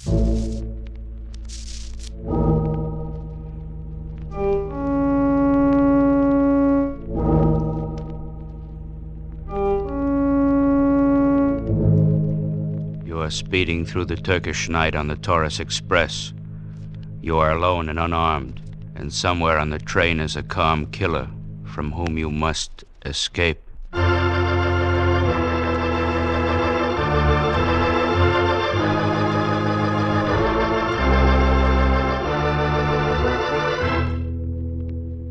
You are speeding through the Turkish night on the Taurus Express. You are alone and unarmed, and somewhere on the train is a calm killer from whom you must escape.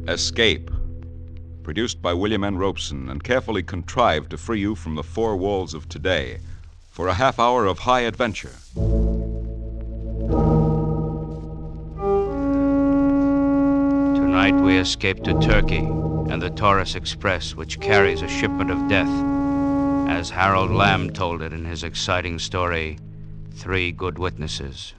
Escape. Produced by William N. Robeson and carefully contrived to free you from the four walls of today for a half hour of high adventure. Tonight we escape to Turkey and the Taurus Express, which carries a shipment of death. As Harold Lamb told it in his exciting story, Three Good Witnesses.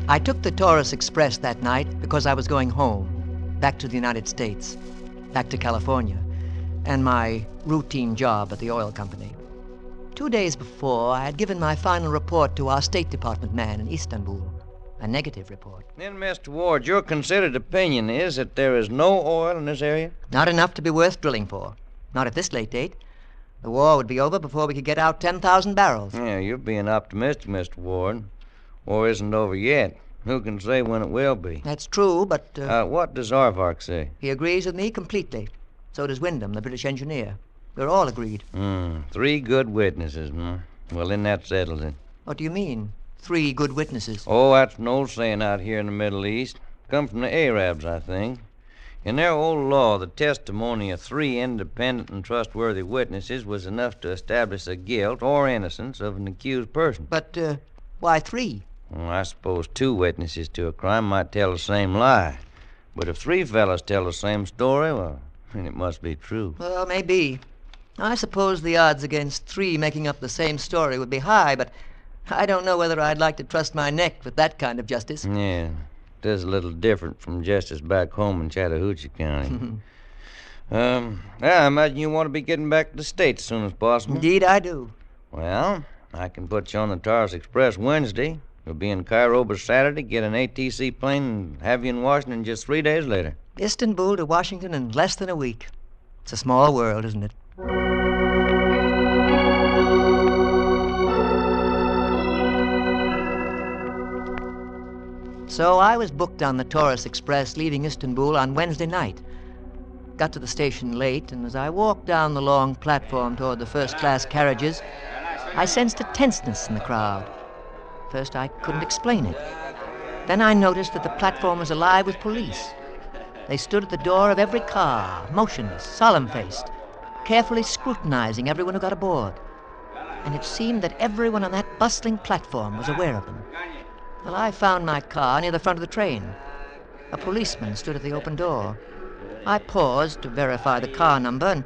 I took the Taurus Express that night because I was going home, back to the United States, back to California, and my routine job at the oil company. 2 days before, I had given my final report to our State Department man in Istanbul, a negative report. Then, Mr. Ward, your considered opinion is that there is no oil in this area? Not enough to be worth drilling for. Not at this late date. The war would be over before we could get out 10,000 barrels. Yeah, you're being optimistic, Mr. Ward. War isn't over yet. Who can say when it will be? That's true, but... What does Aardvark say? He agrees with me completely. So does Wyndham, the British engineer. We're all agreed. 3 good witnesses, huh? Well, then that settles it. What do you mean, 3 good witnesses? Oh, that's an old saying out here in the Middle East. Come from the Arabs, I think. In their old law, the testimony of 3 independent and trustworthy witnesses was enough to establish the guilt or innocence of an accused person. But, why 3? Well, I suppose 2 witnesses to a crime might tell the same lie. But if 3 fellas tell the same story, well, then it must be true. Well, maybe. I suppose the odds against 3 making up the same story would be high, but I don't know whether I'd like to trust my neck with that kind of justice. Yeah, it is a little different from justice back home in Chattahoochee County. I imagine you want to be getting back to the States as soon as possible. Indeed I do. Well, I can put you on the Taurus Express Wednesday. You'll be in Cairo by Saturday, get an ATC plane, and have you in Washington just 3 days later. Istanbul to Washington in less than a week. It's a small world, isn't it? So I was booked on the Taurus Express leaving Istanbul on Wednesday night. Got to the station late, and as I walked down the long platform toward the first-class carriages, I sensed a tenseness in the crowd. First, I couldn't explain it. Then I noticed that the platform was alive with police. They stood at the door of every car, motionless, solemn-faced, carefully scrutinizing everyone who got aboard. And it seemed that everyone on that bustling platform was aware of them. Well, I found my car near the front of the train. A policeman stood at the open door. I paused to verify the car number, and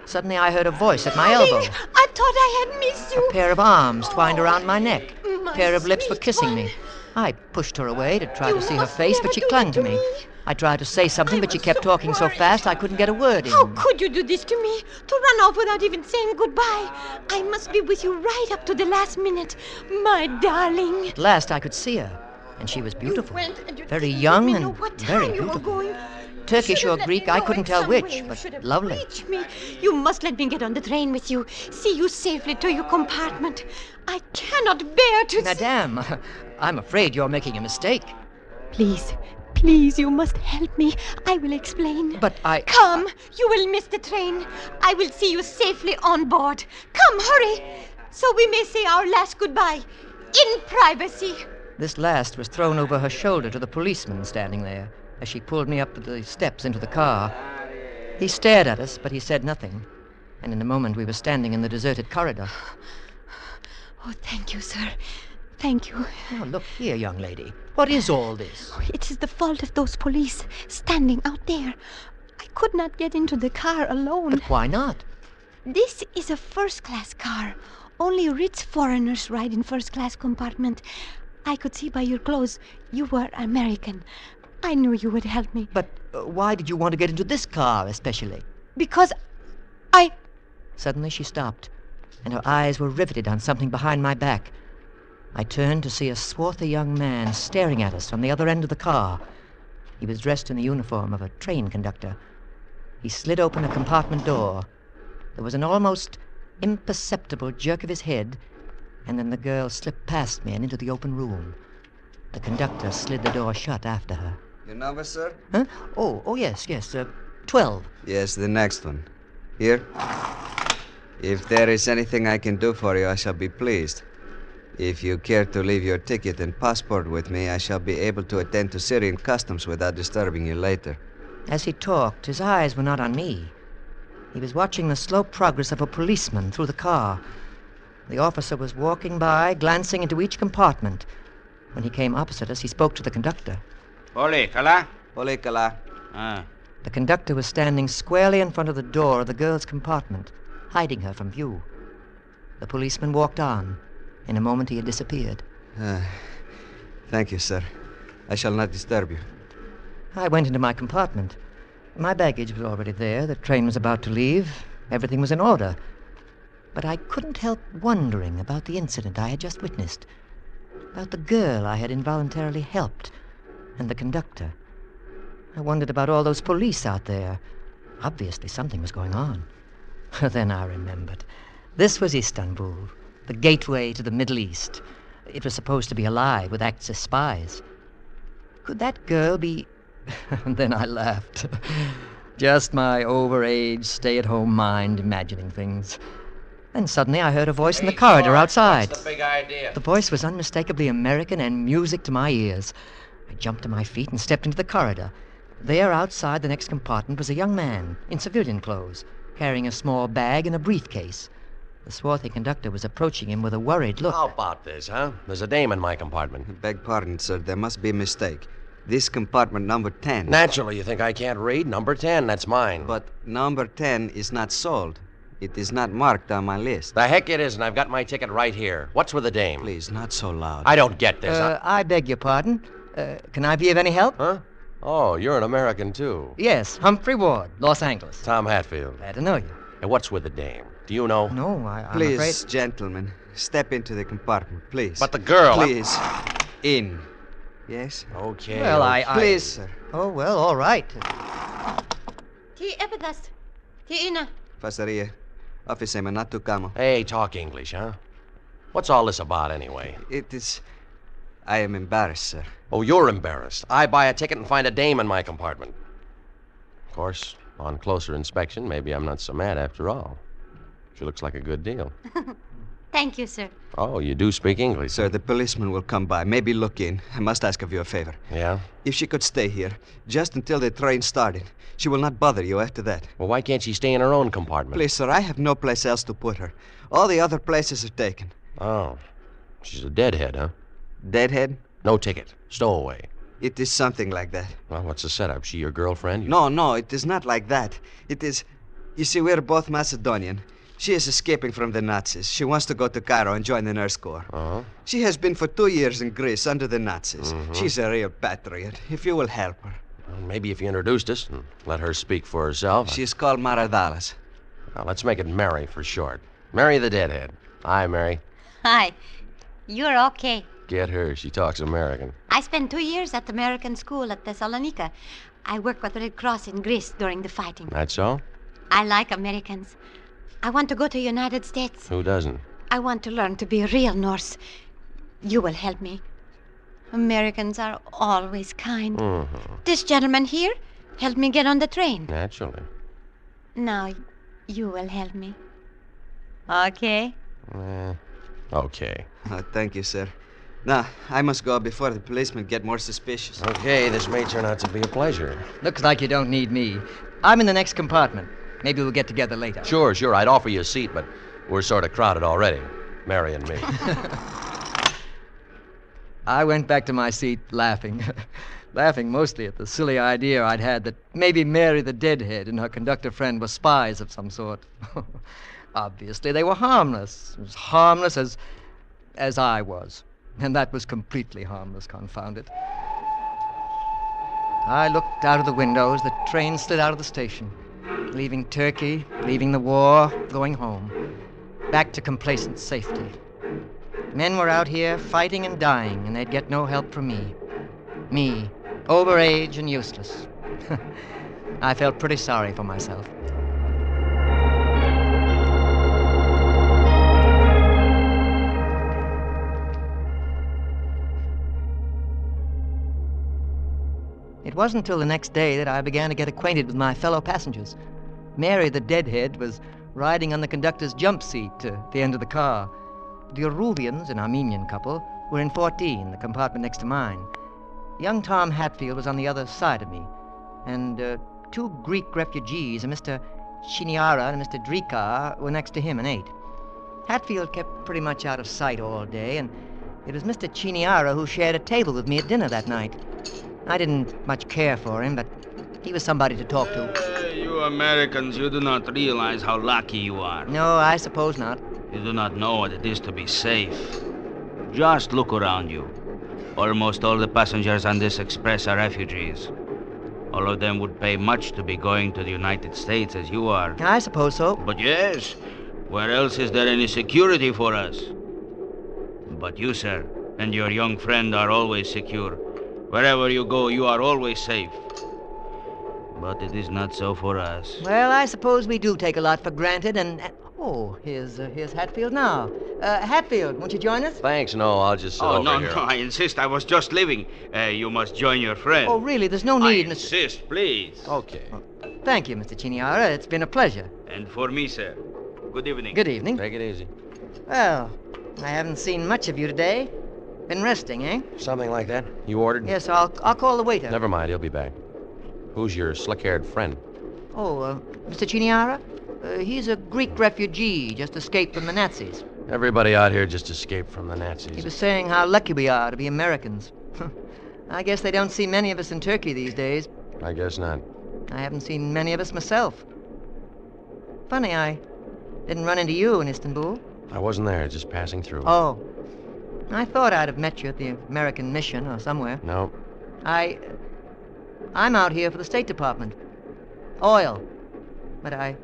suddenly I heard a voice at my elbow. I thought I had missed you. A pair of arms twined around my neck. A pair of lips were kissing me. I pushed her away to try to see her face, but she clung to me. I tried to say something, but she kept talking so fast I couldn't get a word in. How could you do this to me? To run off without even saying goodbye? I must be with you right up to the last minute, my darling. At last I could see her, and she was beautiful. Very didn't young let me and know what very time you were beautiful. going. Turkish Should have or let Greek, me I know couldn't in tell some which, way. You but should have lovely. reached me. You must let me get on the train with you. See you safely to your compartment. I cannot bear to... Madame, I'm afraid you're making a mistake. Please, please, you must help me. I will explain. But I... Come, you will miss the train. I will see you safely on board. Come, hurry, so we may say our last goodbye in privacy. This last was thrown over her shoulder to the policeman standing there as she pulled me up the steps into the car. He stared at us, but he said nothing. And in a moment we were standing in the deserted corridor. Oh, thank you, sir. Thank you. Oh, look here, young lady. What is all this? Oh, it is the fault of those police standing out there. I could not get into the car alone. But why not? This is a first-class car. Only rich foreigners ride in first-class compartment. I could see by your clothes you were American. I knew you would help me. But why did you want to get into this car especially? Because I... Suddenly she stopped, and her eyes were riveted on something behind my back. I turned to see a swarthy young man staring at us from the other end of the car. He was dressed in the uniform of a train conductor. He slid open a compartment door. There was an almost imperceptible jerk of his head, and then the girl slipped past me and into the open room. The conductor slid the door shut after her. Your number, sir? Huh? Oh, yes, 12. Yes, the next one. Here. If there is anything I can do for you, I shall be pleased. If you care to leave your ticket and passport with me, I shall be able to attend to Syrian customs without disturbing you later. As he talked, his eyes were not on me. He was watching the slow progress of a policeman through the car. The officer was walking by, glancing into each compartment. When he came opposite us, he spoke to the conductor. Ole, Kala? Ole kala. Ah. The conductor was standing squarely in front of the door of the girl's compartment, hiding her from view. The policeman walked on. In a moment, he had disappeared. Thank you, sir. I shall not disturb you. I went into my compartment. My baggage was already there. The train was about to leave. Everything was in order. But I couldn't help wondering about the incident I had just witnessed, about the girl I had involuntarily helped, and the conductor. I wondered about all those police out there. Obviously, something was going on. Then I remembered. This was Istanbul, the gateway to the Middle East. It was supposed to be alive with Axis spies. Could that girl be... Then I laughed. Just my overage, stay-at-home mind imagining things. Then suddenly I heard a voice in the corridor outside. What's the big idea? The voice was unmistakably American and music to my ears. I jumped to my feet and stepped into the corridor. There, outside the next compartment, was a young man in civilian clothes, carrying a small bag and a briefcase. The swarthy conductor was approaching him with a worried look. How about this, huh? There's a dame in my compartment. Beg pardon, sir. There must be a mistake. This compartment number 10. Naturally, you think I can't read? Number 10, that's mine. But number 10 is not sold. It is not marked on my list. The heck it isn't. I've got my ticket right here. What's with the dame? Please, not so loud. I don't get this. I beg your pardon. Can I be of any help? Huh? Oh, you're an American, too. Yes, Humphrey Ward, Los Angeles. Tom Hatfield. Glad to know you. And what's with the dame? Do you know? No, I'm Please, afraid... gentlemen, step into the compartment, please. But the girl... Please, in. Yes? Okay. Well, okay. Please, sir. Oh, well, all right. Ti epidas. Ti ina. Fasaria. Officer Manatu Kamo. Hey, talk English, huh? What's all this about, anyway? It is... I am embarrassed, sir. Oh, you're embarrassed. I buy a ticket and find a dame in my compartment. Of course, on closer inspection, maybe I'm not so mad after all. She looks like a good deal. Thank you, sir. Oh, you do speak English. Sir, the policeman will come by. Maybe look in. I must ask of you a favor. Yeah? If she could stay here, just until the train started, she will not bother you after that. Well, why can't she stay in her own compartment? Please, sir, I have no place else to put her. All the other places are taken. Oh. She's a deadhead, huh? Deadhead? No ticket. Stowaway. It is something like that. Well, what's the setup? She your girlfriend? No, it is not like that. It is... You see, we're both Macedonian. She is escaping from the Nazis. She wants to go to Cairo and join the Nurse Corps. Uh-huh. She has been for 2 years in Greece under the Nazis. Mm-hmm. She's a real patriot. If you will help her. Well, maybe if you introduced us and let her speak for herself. She's called Maradalas. Well, let's make it Mary for short. Mary the Deadhead. Hi, Mary. Hi. You're okay. Get her. She talks American. I spent 2 years at American school at Thessalonica. I worked with Red Cross in Greece during the fighting. That's all? I like Americans. I want to go to United States. Who doesn't? I want to learn to be a real Norse. You will help me. Americans are always kind. Mm-hmm. This gentleman here helped me get on the train. Naturally. Now, you will help me. Okay? Okay. Thank you, sir. Now, I must go before the policemen get more suspicious. Okay, this may turn out to be a pleasure. Looks like you don't need me. I'm in the next compartment. Maybe we'll get together later. Sure. I'd offer you a seat, but we're sort of crowded already. Mary and me. I went back to my seat laughing. Laughing mostly at the silly idea I'd had that maybe Mary the Deadhead and her conductor friend were spies of some sort. Obviously, they were harmless. As harmless as I was. And that was completely harmless, confound it. I looked out of the window as the train slid out of the station, leaving Turkey, leaving the war, going home, back to complacent safety. Men were out here fighting and dying, and they'd get no help from me. Me, overage and useless. I felt pretty sorry for myself. It wasn't until the next day that I began to get acquainted with my fellow passengers. Mary, the deadhead, was riding on the conductor's jump seat at the end of the car. The Aruvians, an Armenian couple, were in 14, the compartment next to mine. Young Tom Hatfield was on the other side of me, and two Greek refugees, a Mr. Chiniara and a Mr. Drikar, were next to him in 8. Hatfield kept pretty much out of sight all day, and it was Mr. Chiniara who shared a table with me at dinner that night. I didn't much care for him, but he was somebody to talk to. You Americans, you do not realize how lucky you are. No, I suppose not. You do not know what it is to be safe. Just look around you. Almost all the passengers on this express are refugees. All of them would pay much to be going to the United States as you are. I suppose so. But yes, where else is there any security for us? But you, sir, and your young friend are always secure. Wherever you go, you are always safe. But it is not so for us. Well, I suppose we do take a lot for granted, and oh, here's Hatfield now. Hatfield, won't you join us? Thanks, no, I'll just sit Oh, over no, here. no, I insist. I was just leaving. You must join your friend. Oh, really? There's no I need, Mr. insist, please. Okay. Thank you, Mr. Chiniara. It's been a pleasure. And for me, sir. Good evening. Good evening. Take it easy. Well, I haven't seen much of you today. Been resting, eh? Something like that. You ordered? Yes, I'll call the waiter. Never mind, he'll be back. Who's your slick-haired friend? Oh, Mr. Chiniara? He's a Greek refugee, just escaped from the Nazis. Everybody out here just escaped from the He Nazis. was saying how lucky we are to be Americans. I guess they don't see many of us in Turkey these days. I guess not. I haven't seen many of us myself. Funny, I didn't run into you in Istanbul. I wasn't there, just passing through. Oh. I thought I'd have met you at the American Mission or somewhere. No. I'm out here for the State Department. Oil. But I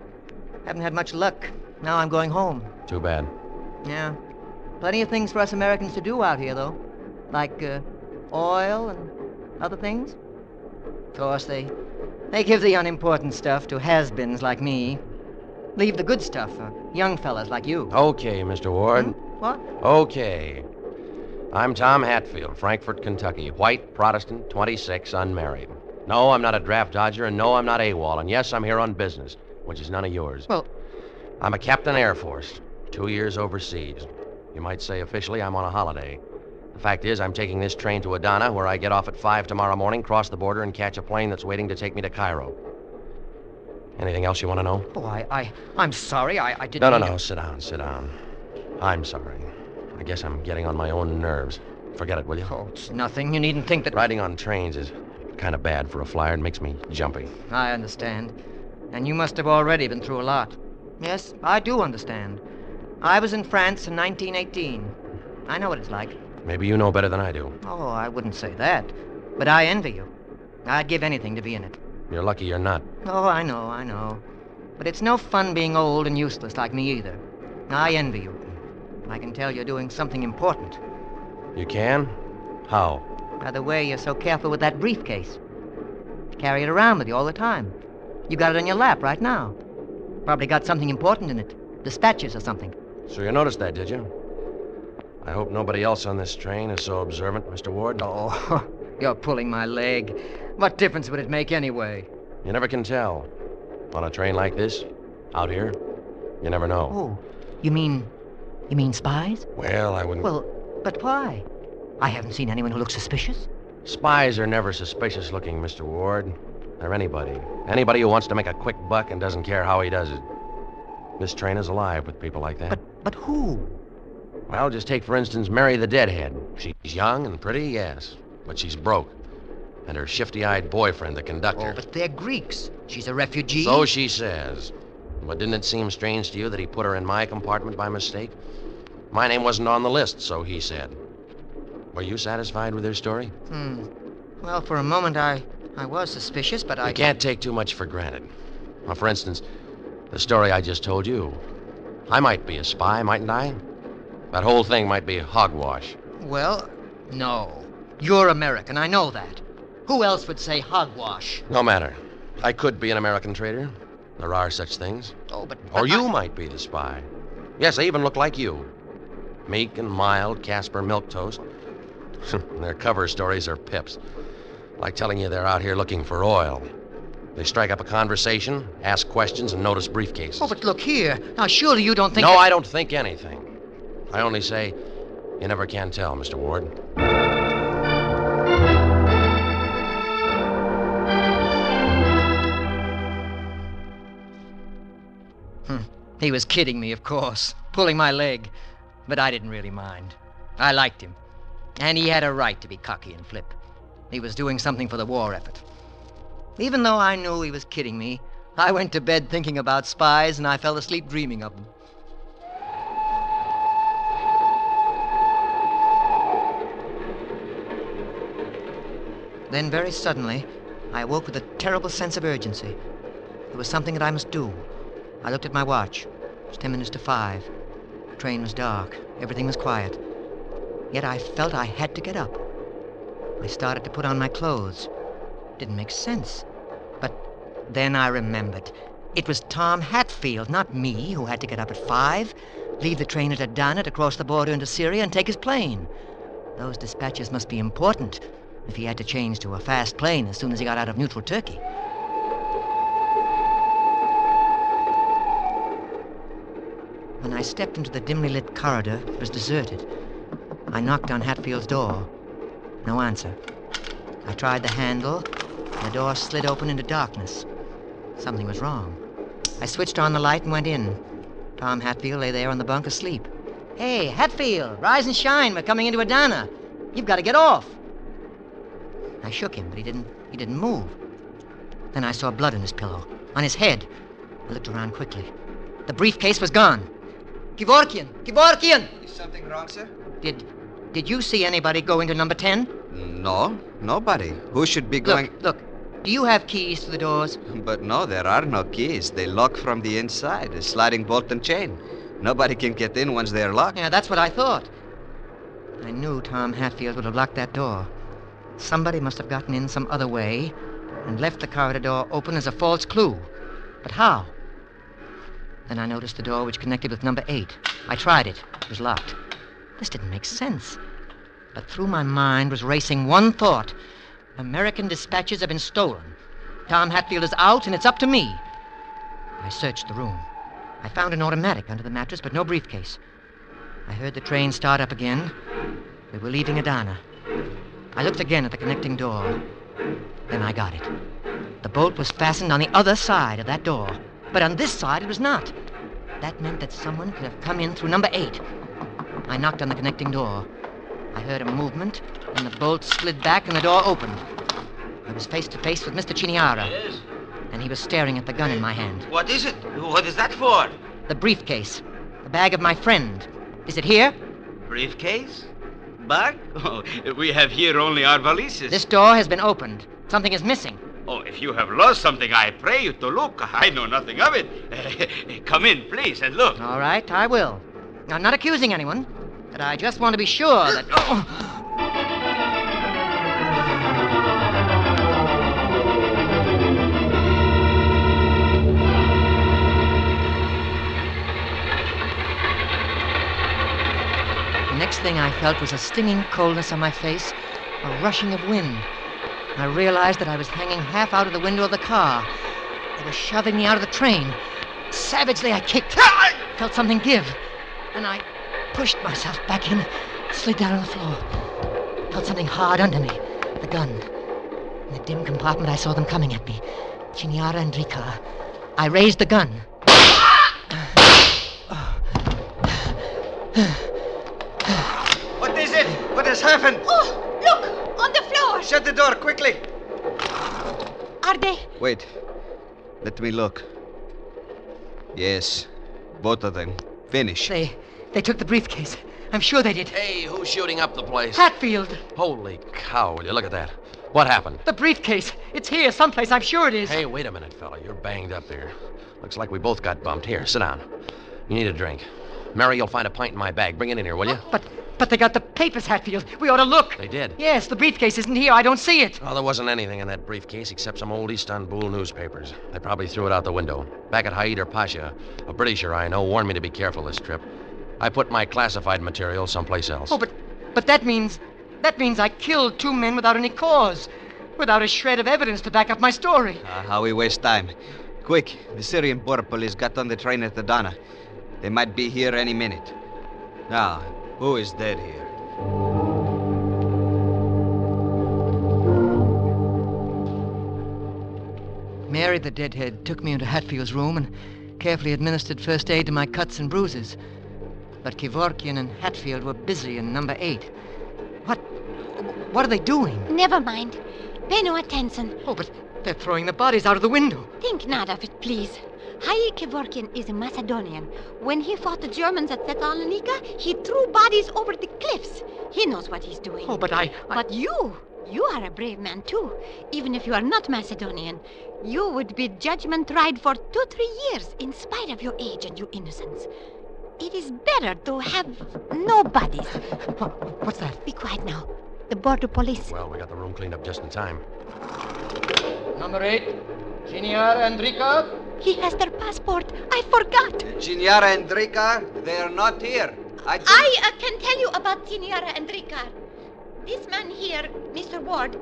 haven't had much luck. Now I'm going home. Too bad. Yeah. Plenty of things for us Americans to do out here, though. Like, oil and other things. Of course, they give the unimportant stuff to has-beens like me. Leave the good stuff for young fellas like you. Okay, Mr. Ward. What? Okay. I'm Tom Hatfield, Frankfort, Kentucky. White, Protestant, 26, unmarried. No, I'm not a draft dodger, and no, I'm not AWOL. And yes, I'm here on business, which is none of yours. Well, I'm a Captain Air Force, 2 years overseas. You might say officially I'm on a holiday. The fact is, I'm taking this train to Adana, where I get off at 5 tomorrow morning, cross the border, and catch a plane that's waiting to take me to Cairo. Anything else you want to know? Oh, I'm sorry. I didn't No, mean to- sit down. I'm sorry. I guess I'm getting on my own nerves. Forget it, will you? Oh, it's nothing. You needn't think that... Riding on trains is kind of bad for a flyer. It makes me jumpy. I understand. And you must have already been through a lot. Yes, I do understand. I was in France in 1918. I know what it's like. Maybe you know better than I do. Oh, I wouldn't say that. But I envy you. I'd give anything to be in it. You're lucky you're not. Oh, I know. But it's no fun being old and useless like me either. I envy you. I can tell you're doing something important. You can? How? By the way, you're so careful with that briefcase. Carry it around with you all the time. You got it on your lap right now. Probably got something important in it. Dispatches or something. So you noticed that, did you? I hope nobody else on this train is so observant, Mr. Ward. Oh, you're pulling my leg. What difference would it make anyway? You never can tell. On a train like this, out here, you never know. Oh, you mean spies? Well, I wouldn't... Well, but why? I haven't seen anyone who looks suspicious. Spies are never suspicious looking, Mr. Ward. They're anybody. Anybody who wants to make a quick buck and doesn't care how he does it. This train is alive with people like that. But who? Well, just take, for instance, Mary the Deadhead. She's young and pretty, yes, but she's broke. And her shifty-eyed boyfriend, the conductor. Oh, but they're Greeks. She's a refugee. So she says. But didn't it seem strange to you that he put her in my compartment by mistake? My name wasn't on the list, so he said. Were you satisfied with their story? Well, for a moment I was suspicious, but I... You can't take too much for granted. Well, for instance, the story I just told you. I might be a spy, mightn't I? That whole thing might be hogwash. Well, no. You're American, I know that. Who else would say hogwash? No matter. I could be an American traitor. There are such things. Oh, but... Or you might be the spy. Yes, I even look like you. Meek and mild, Casper Milquetoast. Their cover stories are pips. Like telling you they're out here looking for oil. They strike up a conversation, ask questions, and notice briefcases. Oh, but look here. Now, surely you don't think... No, I don't think anything. I only say, you never can tell, Mr. Ward. He was kidding me, of course, pulling my leg. But I didn't really mind. I liked him. And he had a right to be cocky and flip. He was doing something for the war effort. Even though I knew he was kidding me, I went to bed thinking about spies and I fell asleep dreaming of them. Then very suddenly, I awoke with a terrible sense of urgency. There was something that I must do. I looked at my watch. It was 10 minutes to 5. The train was dark. Everything was quiet. Yet I felt I had to get up. I started to put on my clothes. Didn't make sense. But then I remembered. It was Tom Hatfield, not me, who had to get up at 5, leave the train at Adana to cross the border into Syria and take his plane. Those dispatches must be important if he had to change to a fast plane as soon as he got out of neutral Turkey. When I stepped into the dimly lit corridor, it was deserted. I knocked on Hatfield's door. No answer. I tried the handle, and the door slid open into darkness. Something was wrong. I switched on the light and went in. Tom Hatfield lay there on the bunk asleep. Hey, Hatfield, rise and shine. We're coming into Adana. You've got to get off. I shook him, but he didn't move. Then I saw blood on his pillow, on his head. I looked around quickly. The briefcase was gone. Kevorkian! Is something wrong, sir? Did you see anybody go into number 10? No, nobody. Who should be going... Look. Do you have keys to the doors? But no, there are no keys. They lock from the inside, a sliding bolt and chain. Nobody can get in once they're locked. Yeah, that's what I thought. I knew Tom Hatfield would have locked that door. Somebody must have gotten in some other way and left the corridor door open as a false clue. But how? Then I noticed the door which connected with number 8. I tried it. It was locked. This didn't make sense. But through my mind was racing one thought. American dispatches have been stolen. Tom Hatfield is out, and it's up to me. I searched the room. I found an automatic under the mattress, but no briefcase. I heard the train start up again. We were leaving Adana. I looked again at the connecting door. Then I got it. The bolt was fastened on the other side of that door. But on this side, it was not. That meant that someone could have come in through number 8. I knocked on the connecting door. I heard a movement, and the bolt slid back and the door opened. I was face to face with Mr. Chiniara. Yes? And he was staring at the gun in my hand. What is it? What is that for? The briefcase. The bag of my friend. Is it here? Briefcase? Bag? Oh, we have here only our valises. This door has been opened. Something is missing. Oh, if you have lost something, I pray you to look. I know nothing of it. Come in, please, and look. All right, I will. I'm not accusing anyone, but I just want to be sure that... The next thing I felt was a stinging coldness on my face, a rushing of wind. I realized that I was hanging half out of the window of the car. They were shoving me out of the train. Savagely, I kicked. Felt something give. And I pushed myself back in, slid down on the floor. Felt something hard under me. The gun. In the dim compartment, I saw them coming at me. Chiniara and Rika. I raised the gun. What is it? What has happened? Oh, look! On the floor! Shut the door, quickly! Are they... Wait. Let me look. Yes, both of them. Finish. They took the briefcase. I'm sure they did. Hey, who's shooting up the place? Hatfield. Holy cow, will you look at that? What happened? The briefcase. It's here someplace. I'm sure it is. Hey, wait a minute, fella. You're banged up here. Looks like we both got bumped. Here, sit down. You need a drink. Mary, you'll find a pint in my bag. Bring it in here, will you? But they got the papers, Hatfield. We ought to look. They did? Yes, the briefcase isn't here. I don't see it. Oh, there wasn't anything in that briefcase except some old Istanbul newspapers. They probably threw it out the window. Back at Hyder Pasha, a Britisher I know warned me to be careful this trip. I put my classified material someplace else. Oh, but that means I killed 2 men without any cause, without a shred of evidence to back up my story. How we waste time. Quick, the Syrian border police got on the train at Adana. They might be here any minute. Now, who is dead here? Mary, the deadhead, took me into Hatfield's room and carefully administered first aid to my cuts and bruises. But Kevorkian and Hatfield were busy in number 8. What are they doing? Never mind. Pay no attention. Oh, but they're throwing the bodies out of the window. Think not of it, please. Hayi Kevorkian is a Macedonian. When he fought the Germans at Thessalonica, he threw bodies over the cliffs. He knows what he's doing. Oh, but But you are a brave man, too. Even if you are not Macedonian, you would be judgment tried for 2-3 years, in spite of your age and your innocence. It is better to have no bodies. What's that? Be quiet now. The border police. Well, we got the room cleaned up just in time. Number 8, Senior Enrica. He has their passport. I forgot. Signora Enrica, they are not here. I can tell you about Senora Enrica. This man here, Mr. Ward,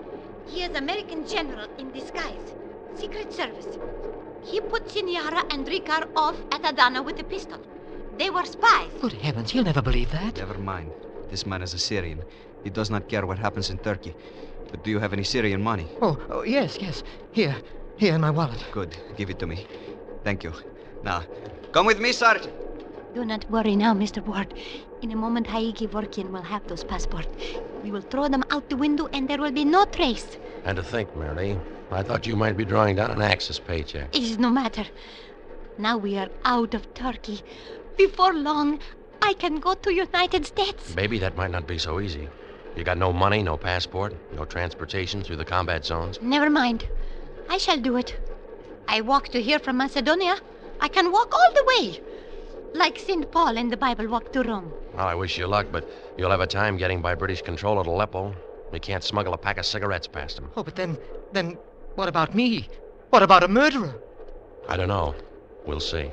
he is American general in disguise. Secret Service. He put Senora Enrica off at Adana with a pistol. They were spies. Good heavens, he'll never believe that. Never mind. This man is a Syrian. He does not care what happens in Turkey. But do you have any Syrian money? Oh, yes. Here in my wallet. Good. Give it to me. Thank you. Now, come with me, Sergeant. Do not worry now, Mr. Ward. In a moment, Hayi Kevorkian will have those passports. We will throw them out the window and there will be no trace. And to think, Mary, I thought you might be drawing down an Axis paycheck. It is no matter. Now we are out of Turkey. Before long, I can go to United States. Baby, that might not be so easy. You got no money, no passport, no transportation through the combat zones. Never mind. I shall do it. I walked to here from Macedonia. I can walk all the way. Like St. Paul in the Bible walked to Rome. Well, I wish you luck, but you'll have a time getting by British control at Aleppo. You can't smuggle a pack of cigarettes past them. Oh, but then what about me? What about a murderer? I don't know. We'll see.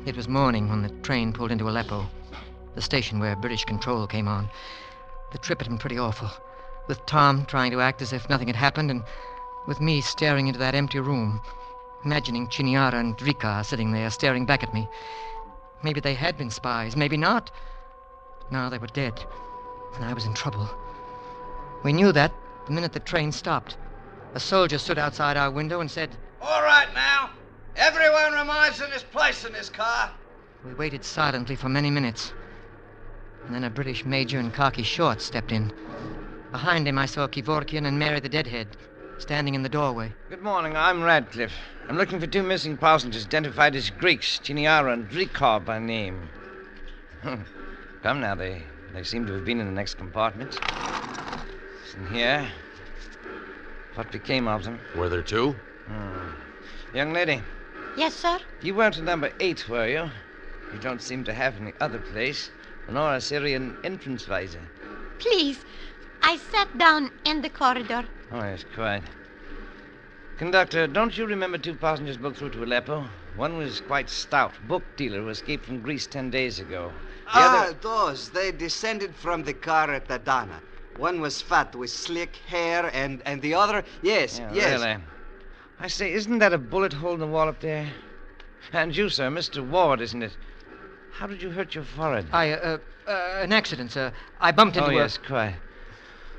It was morning when the train pulled into Aleppo, the station where British control came on. The trip had been pretty awful, with Tom trying to act as if nothing had happened, and with me staring into that empty room, imagining Chiniara and Rika sitting there staring back at me. Maybe they had been spies, maybe not. Now they were dead, and I was in trouble. We knew that the minute the train stopped. A soldier stood outside our window and said, All right now. Everyone remains in his place in this car. We waited silently for many minutes. And then a British major in khaki shorts stepped in. Behind him I saw Kevorkian and Mary the Deadhead, standing in the doorway. Good morning, I'm Radcliffe. I'm looking for 2 missing passengers identified as Greeks, Chiniara and Rika by name. Come now, they seem to have been in the next compartment. Listen here. What became of them? Were there 2? Young lady, Yes, sir? you weren't in number 8, were you? You don't seem to have any other place, nor a Syrian entrance visor. Please. I sat down in the corridor. Oh, yes, quite. Conductor, don't you remember 2 passengers booked through to Aleppo? One was quite stout, book dealer who escaped from Greece 10 days ago. The other... Those. They descended from the car at Adana. One was fat with slick hair, and the other... Yes. Really? I say, isn't that a bullet hole in the wall up there? And you, sir, Mr. Ward, isn't it? How did you hurt your forehead? An accident, sir. I bumped into Oh, yes, quite.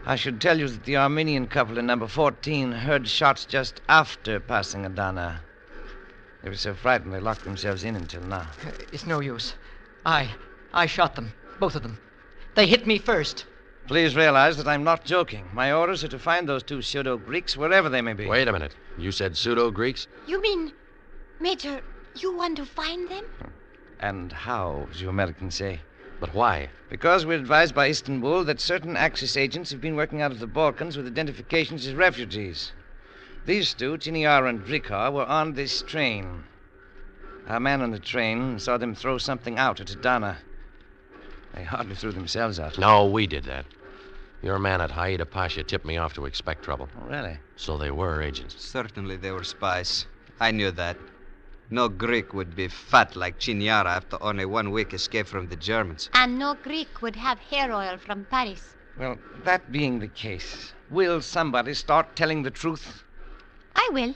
I should tell you that the Armenian couple in number 14 heard shots just after passing Adana. They were so frightened they locked themselves in until now. It's no use. I shot them. Both of them. They hit me first. Please realize that I'm not joking. My orders are to find those two pseudo-Greeks wherever they may be. Wait a minute. You said pseudo-Greeks? You mean, Major, you want to find them? And how, as you Americans say. But why? Because we're advised by Istanbul that certain Axis agents have been working out of the Balkans with identifications as refugees. These two, Tiniara and Drikar, were on this train. Our man on the train saw them throw something out at Adana. They hardly threw themselves out. No, we did that. Your man at Haida Pasha tipped me off to expect trouble. Oh, really? So they were agents. Certainly they were spies. I knew that. No Greek would be fat like Chiniara after only 1 week escape from the Germans. And no Greek would have hair oil from Paris. Well, that being the case, will somebody start telling the truth? I will.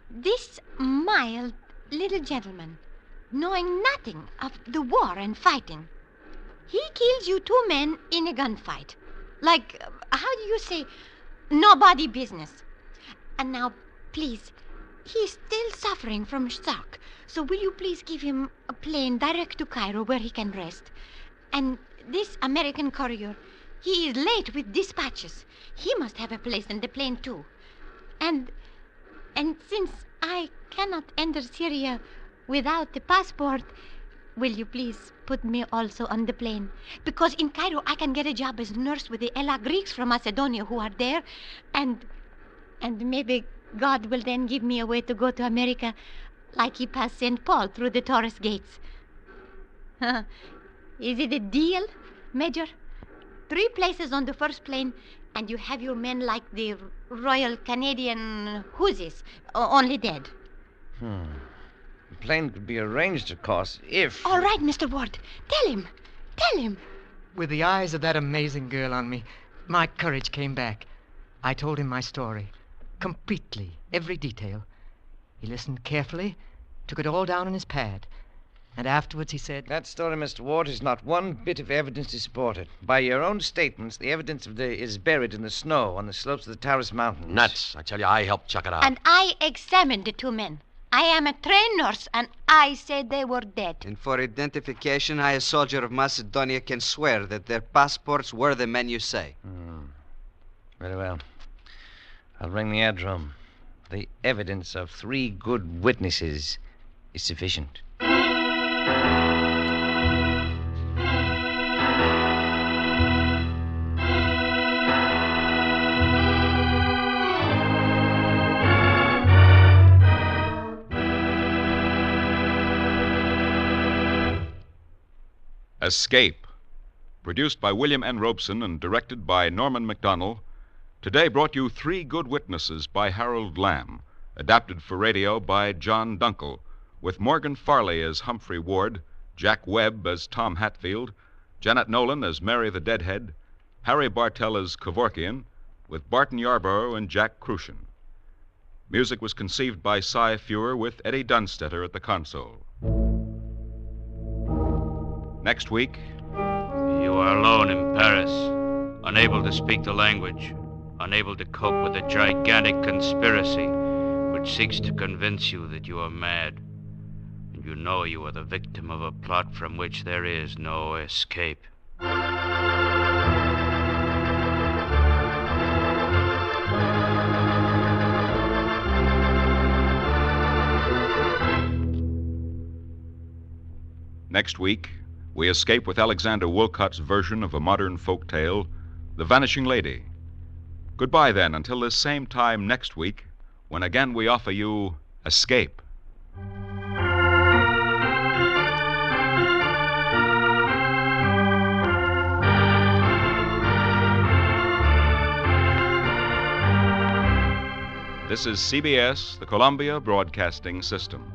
This mild little gentleman, knowing nothing of the war and fighting, he kills you 2 men in a gunfight. Like, how do you say, nobody business. And now, please, he's still suffering from shock. So will you please give him a plane direct to Cairo where he can rest? And this American courier, he is late with dispatches. He must have a place in the plane too. And since I cannot enter Syria without the passport, will you please put me also on the plane? Because in Cairo I can get a job as nurse with the Ella Greeks from Macedonia who are there. And maybe God will then give me a way to go to America like he passed St. Paul through the Taurus gates. Is it a deal, Major? 3 places on the first plane, and you have your men like the Royal Canadian Hussies, only dead. The plane could be arranged, of course, if... All right, Mr. Ward. Tell him. Tell him. With the eyes of that amazing girl on me, my courage came back. I told him my story. Completely. Every detail. He listened carefully, took it all down on his pad. And afterwards he said... That story, Mr. Ward, is not one bit of evidence to support it. By your own statements, the evidence is buried in the snow on the slopes of the Taurus Mountains. Nuts. I tell you, I helped chuck it out. And I examined the 2 men. I am a trained nurse, and I said they were dead. And for identification, I, a soldier of Macedonia, can swear that their passports were the men you say. Very well. I'll ring the addrome. The evidence of 3 good witnesses is sufficient. Escape, produced by William N. Robeson and directed by Norman MacDonald, today brought you 3 Good Witnesses by Harold Lamb, adapted for radio by John Dunkel, with Morgan Farley as Humphrey Ward, Jack Webb as Tom Hatfield, Janet Nolan as Mary the Deadhead, Harry Bartell as Kevorkian, with Barton Yarborough and Jack Crucian. Music was conceived by Cy Feuer with Eddie Dunstetter at the console. Next week... You are alone in Paris, unable to speak the language, unable to cope with a gigantic conspiracy which seeks to convince you that you are mad. And you know you are the victim of a plot from which there is no escape. Next week, we escape with Alexander Woollcott's version of a modern folk tale, The Vanishing Lady. Goodbye, then, until this same time next week, when again we offer you Escape. This is CBS, the Columbia Broadcasting System.